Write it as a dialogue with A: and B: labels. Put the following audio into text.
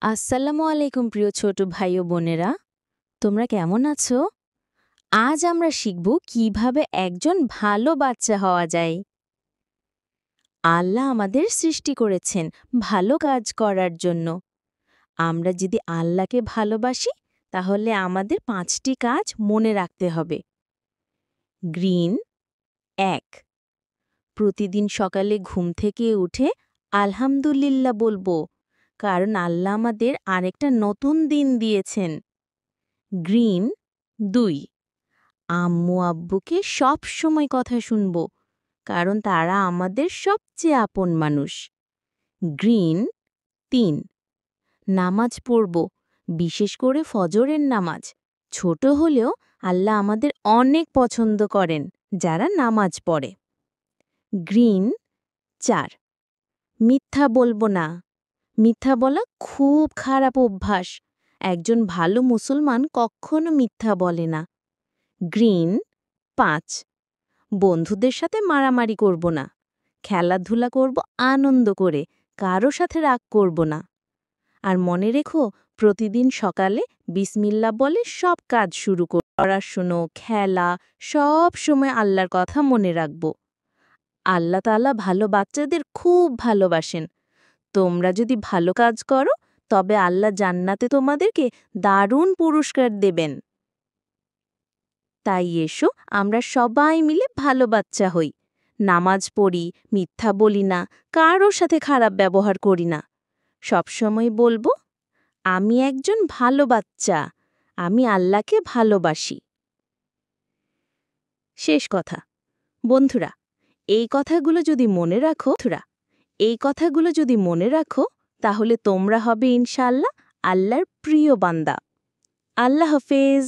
A: আসসালামু আলাইকুম প্রিয় ছোট ভাই ও বোনেরা, তোমরা কেমন আছো? আজ আমরা শিখব কিভাবে একজন ভালো বাচ্চা হওয়া যায়। আল্লাহ আমাদের সৃষ্টি করেছেন ভালো কাজ করার জন্য। আমরা যদি আল্লাহকে ভালোবাসি তাহলে আমাদের ৫টি কাজ মনে রাখতে হবে। গ্রিন ১, প্রতিদিন সকালে ঘুম থেকে উঠে আলহামদুলিল্লাহ বলবো, কারণ আল্লাহ আমাদের আরেকটা নতুন দিন দিয়েছেন। গ্রিন ২, আম্মু আব্বুকে সব সময় কথা শুনব, কারণ তারা আমাদের সবচেয়ে আপন মানুষ। গ্রিন ৩, নামাজ পড়ব, বিশেষ করে ফজরের নামাজ। ছোট হলেও আল্লাহ আমাদের অনেক পছন্দ করেন যারা নামাজ পড়ে। গ্রিন ৪, মিথ্যা বলবো না। মিথ্যা বলা খুব খারাপ অভ্যাস। একজন ভালো মুসলমান কখনো মিথ্যা বলে না। গ্রিন ৫, বন্ধুদের সাথে মারামারি করব না। খেলাধুলা করব আনন্দ করে, কারো সাথে রাগ করব না। আর মনে রেখো, প্রতিদিন সকালে বিসমিল্লাহ বলে সব কাজ শুরু করব। পড়াশুনো, খেলা, সব সময় আল্লাহর কথা মনে রাখব। আল্লাহ তাআলা ভালো বাচ্চাদের খুব ভালোবাসেন। তোমরা যদি ভালো কাজ করো তবে আল্লাহ জান্নাতে তোমাদেরকে দারুণ পুরস্কার দেবেন। তাই এসো আমরা সবাই মিলে ভালো বাচ্চা হই। নামাজ পড়ি, মিথ্যা বলি না, কারোর সাথে খারাপ ব্যবহার করি না। সবসময় বলবো, আমি একজন ভালো বাচ্চা, আমি আল্লাহকে ভালোবাসি। শেষ কথা, বন্ধুরা, এই কথাগুলো যদি মনে রাখো তাহলে তোমরা হবে ইনশাআল্লাহ আল্লাহর প্রিয় বান্দা। আল্লাহ হাফেজ।